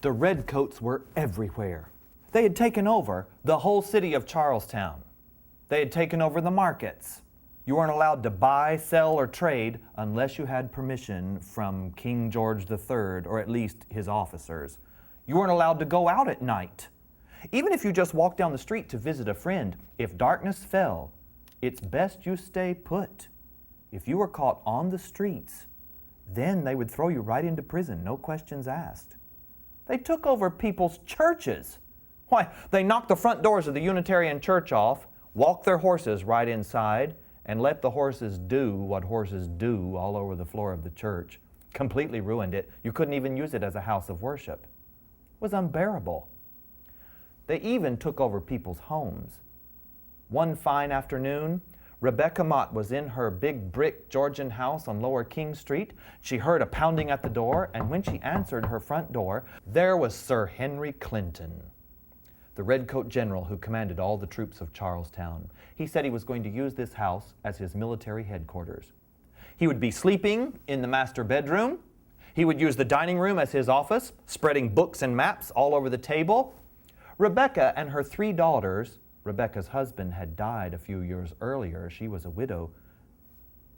The redcoats were everywhere. They had taken over the whole city of Charlestown. They had taken over the markets. You weren't allowed to buy, sell, or trade unless you had permission from King George III, or at least his officers. You weren't allowed to go out at night. Even if you just walked down the street to visit a friend, if darkness fell, it's best you stay put. If you were caught on the streets, then they would throw you right into prison, no questions asked. They took over people's churches. Why, they knocked the front doors of the Unitarian Church off, walked their horses right inside, and let the horses do what horses do all over the floor of the church. Completely ruined it. You couldn't even use it as a house of worship. It was unbearable. They even took over people's homes. One fine afternoon, Rebecca Motte was in her big brick Georgian house on Lower King Street. She heard a pounding at the door, and when she answered her front door, there was Sir Henry Clinton, the Redcoat General who commanded all the troops of Charlestown. He said he was going to use this house as his military headquarters. He would be sleeping in the master bedroom. He would use the dining room as his office, spreading books and maps all over the table. Rebecca and her 3 daughters, Rebecca's husband had died a few years earlier. She was a widow.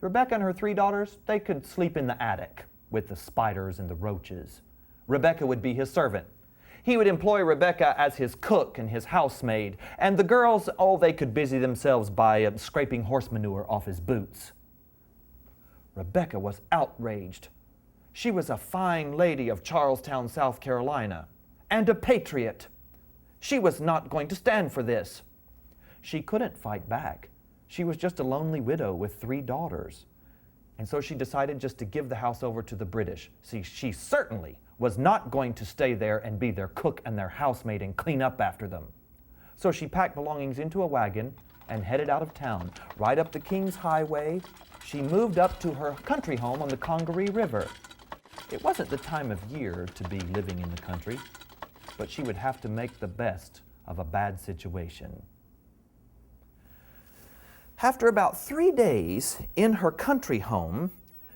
Rebecca and her 3 daughters, they could sleep in the attic with the spiders and the roaches. Rebecca would be his servant. He would employ Rebecca as his cook and his housemaid. And the girls, they could busy themselves by scraping horse manure off his boots. Rebecca was outraged. She was a fine lady of Charlestown, South Carolina, and a patriot. She was not going to stand for this. She couldn't fight back. She was just a lonely widow with 3 daughters. And so she decided just to give the house over to the British. See, she certainly was not going to stay there and be their cook and their housemaid and clean up after them. So she packed belongings into a wagon and headed out of town. Right up the King's Highway, she moved up to her country home on the Congaree River. It wasn't the time of year to be living in the country, but she would have to make the best of a bad situation. After about 3 days in her country home,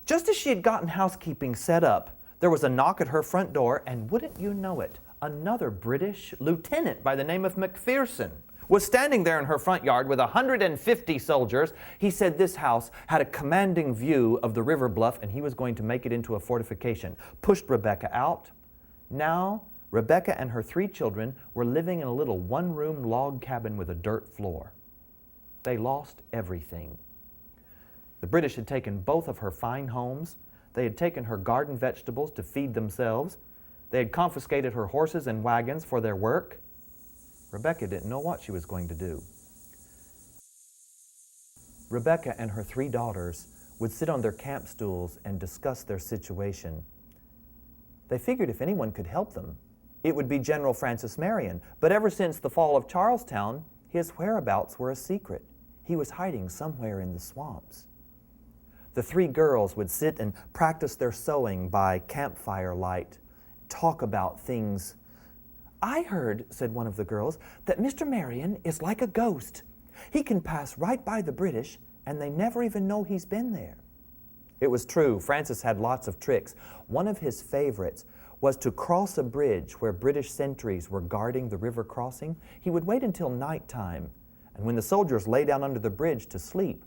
just as she had gotten housekeeping set up, there was a knock at her front door, and wouldn't you know it, another British lieutenant by the name of Macpherson was standing there in her front yard with 150 soldiers. He said this house had a commanding view of the river bluff, and he was going to make it into a fortification. Pushed Rebecca out. Now, Rebecca and her 3 children were living in a little 1-room log cabin with a dirt floor. They lost everything. The British had taken both of her fine homes. They had taken her garden vegetables to feed themselves. They had confiscated her horses and wagons for their work. Rebecca didn't know what she was going to do. Rebecca and her 3 daughters would sit on their camp stools and discuss their situation. They figured if anyone could help them, it would be General Francis Marion. But ever since the fall of Charlestown, his whereabouts were a secret. He was hiding somewhere in the swamps. The 3 girls would sit and practice their sewing by campfire light, talk about things. "I heard," said one of the girls, "that Mr. Marion is like a ghost. He can pass right by the British, and they never even know he's been there." It was true. Francis had lots of tricks. One of his favorites was to cross a bridge where British sentries were guarding the river crossing. He would wait until nighttime, and when the soldiers lay down under the bridge to sleep,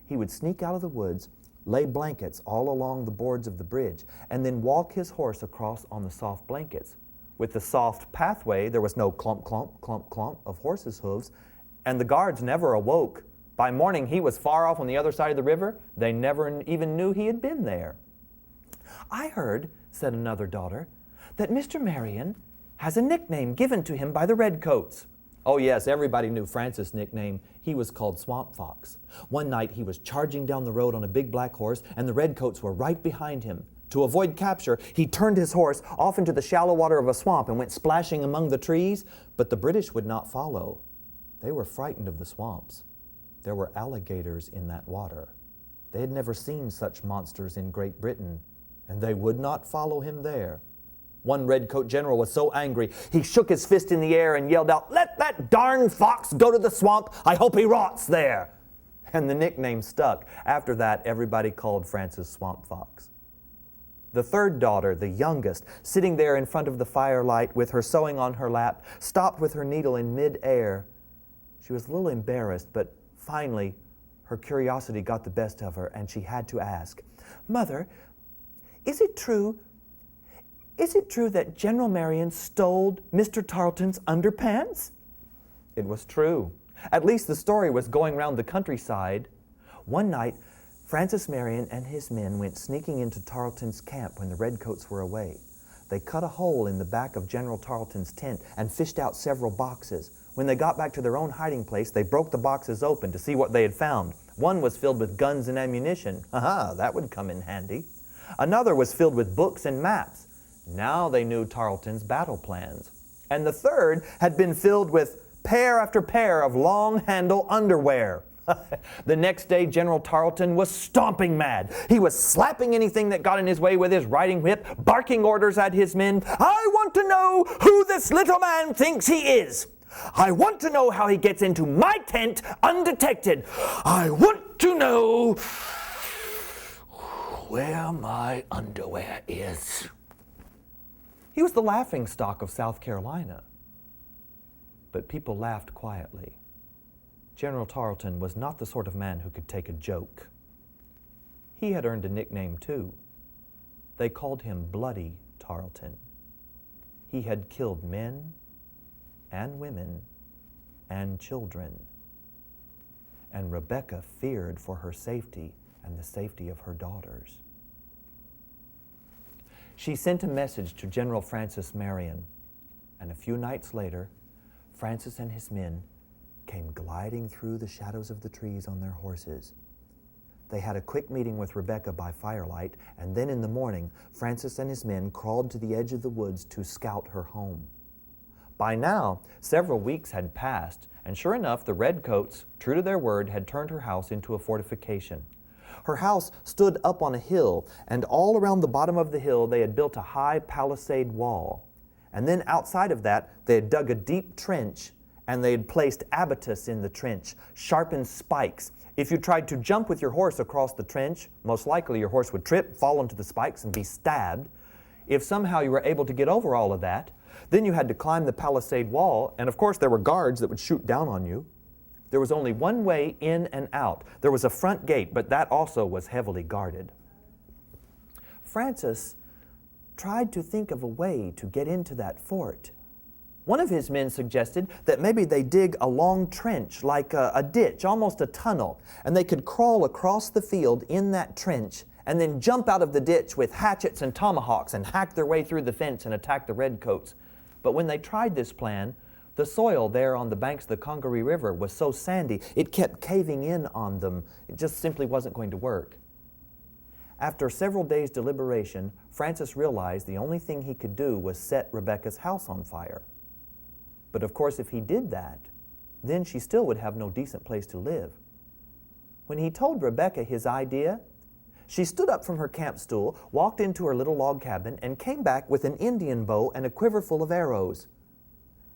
he would sneak out of the woods, lay blankets all along the boards of the bridge, and then walk his horse across on the soft blankets. With the soft pathway, there was no clump, clump, clump, clump of horses' hooves, and the guards never awoke. By morning, he was far off on the other side of the river. They never even knew he had been there. "I heard," said another daughter, "that Mr. Marion has a nickname given to him by the Redcoats." Oh yes, everybody knew Francis' nickname. He was called Swamp Fox. One night he was charging down the road on a big black horse, and the Redcoats were right behind him. To avoid capture, he turned his horse off into the shallow water of a swamp and went splashing among the trees, but the British would not follow. They were frightened of the swamps. There were alligators in that water. They had never seen such monsters in Great Britain, and they would not follow him there. One Redcoat general was so angry, he shook his fist in the air and yelled out, "Let that darn fox go to the swamp! I hope he rots there!" And the nickname stuck. After that, everybody called Francis Swamp Fox. The third daughter, the youngest, sitting there in front of the firelight with her sewing on her lap, stopped with her needle in mid-air. She was a little embarrassed, but finally her curiosity got the best of her, and she had to ask, "Mother, is it true that General Marion stole Mr. Tarleton's underpants?" It was true. At least the story was going round the countryside. One night, Francis Marion and his men went sneaking into Tarleton's camp when the redcoats were away. They cut a hole in the back of General Tarleton's tent and fished out several boxes. When they got back to their own hiding place, they broke the boxes open to see what they had found. One was filled with guns and ammunition. Aha, that would come in handy. Another was filled with books and maps. Now they knew Tarleton's battle plans. And the third had been filled with pair after pair of long-handle underwear. The next day, General Tarleton was stomping mad. He was slapping anything that got in his way with his riding whip, barking orders at his men. "I want to know who this little man thinks he is. I want to know how he gets into my tent undetected. I want to know where my underwear is." He was the laughingstock of South Carolina. But people laughed quietly. General Tarleton was not the sort of man who could take a joke. He had earned a nickname too. They called him Bloody Tarleton. He had killed men and women and children. And Rebecca feared for her safety and the safety of her daughters. She sent a message to General Francis Marion, and a few nights later, Francis and his men came gliding through the shadows of the trees on their horses. They had a quick meeting with Rebecca by firelight, and then in the morning, Francis and his men crawled to the edge of the woods to scout her home. By now, several weeks had passed, and sure enough, the redcoats, true to their word, had turned her house into a fortification. Her house stood up on a hill, and all around the bottom of the hill they had built a high palisade wall. And then outside of that, they had dug a deep trench, and they had placed abatis in the trench, sharpened spikes. If you tried to jump with your horse across the trench, most likely your horse would trip, fall into the spikes, and be stabbed. If somehow you were able to get over all of that, then you had to climb the palisade wall, and of course there were guards that would shoot down on you. There was only one way in and out. There was a front gate, but that also was heavily guarded. Francis tried to think of a way to get into that fort. One of his men suggested that maybe they dig a long trench, like a ditch, almost a tunnel, and they could crawl across the field in that trench and then jump out of the ditch with hatchets and tomahawks and hack their way through the fence and attack the redcoats. But when they tried this plan, the soil there on the banks of the Congaree River was so sandy, it kept caving in on them. It just simply wasn't going to work. After several days' deliberation, Francis realized the only thing he could do was set Rebecca's house on fire. But of course, if he did that, then she still would have no decent place to live. When he told Rebecca his idea, she stood up from her camp stool, walked into her little log cabin, and came back with an Indian bow and a quiver full of arrows.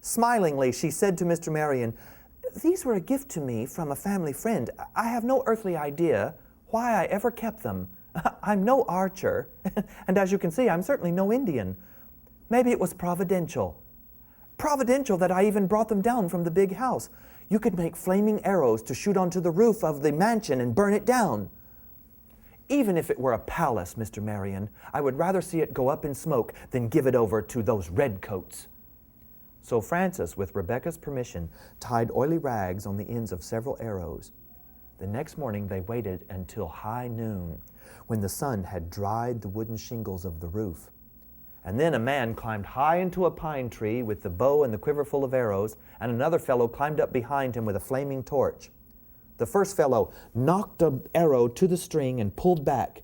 Smilingly, she said to Mr. Marion, "These were a gift to me from a family friend. I have no earthly idea why I ever kept them. I'm no archer, and as you can see, I'm certainly no Indian. Maybe it was providential. Providential that I even brought them down from the big house. You could make flaming arrows to shoot onto the roof of the mansion and burn it down. Even if it were a palace, Mr. Marion, I would rather see it go up in smoke than give it over to those redcoats." So Francis, with Rebecca's permission, tied oily rags on the ends of several arrows. The next morning they waited until high noon, when the sun had dried the wooden shingles of the roof. And then a man climbed high into a pine tree with the bow and the quiver full of arrows, and another fellow climbed up behind him with a flaming torch. The first fellow knocked an arrow to the string and pulled back.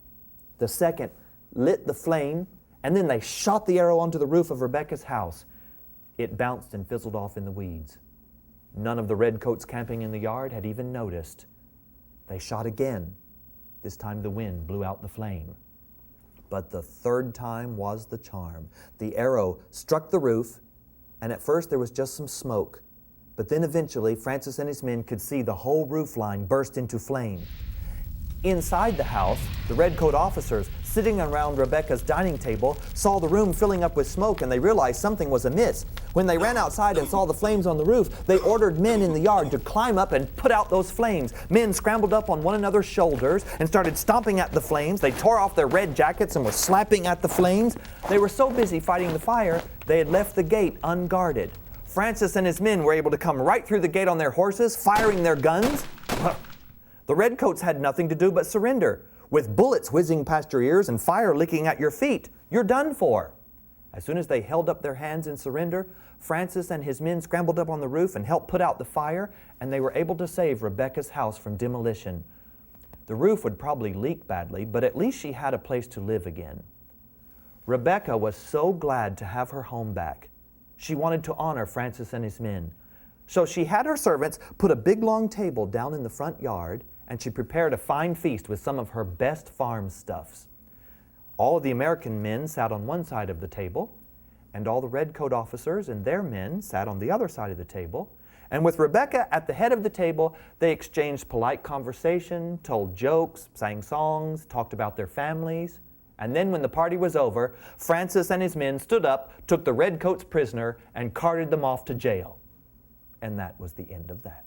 The second lit the flame, and then they shot the arrow onto the roof of Rebecca's house. It bounced and fizzled off in the weeds. None of the redcoats camping in the yard had even noticed. They shot again. This time the wind blew out the flame. But the third time was the charm. The arrow struck the roof, and at first there was just some smoke. But then eventually, Francis and his men could see the whole roof line burst into flame. Inside the house, the redcoat officers sitting around Rebecca's dining table, saw the room filling up with smoke, and they realized something was amiss. When they ran outside and saw the flames on the roof, they ordered men in the yard to climb up and put out those flames. Men scrambled up on one another's shoulders and started stomping at the flames. They tore off their red jackets and were slapping at the flames. They were so busy fighting the fire, they had left the gate unguarded. Francis and his men were able to come right through the gate on their horses, firing their guns. The redcoats had nothing to do but surrender. With bullets whizzing past your ears and fire licking at your feet, you're done for. As soon as they held up their hands in surrender, Francis and his men scrambled up on the roof and helped put out the fire, and they were able to save Rebecca's house from demolition. The roof would probably leak badly, but at least she had a place to live again. Rebecca was so glad to have her home back. She wanted to honor Francis and his men. So she had her servants put a big long table down in the front yard, and she prepared a fine feast with some of her best farm stuffs. All of the American men sat on one side of the table, and all the redcoat officers and their men sat on the other side of the table. And with Rebecca at the head of the table, they exchanged polite conversation, told jokes, sang songs, talked about their families. And then when the party was over, Francis and his men stood up, took the redcoats prisoner, and carted them off to jail. And that was the end of that.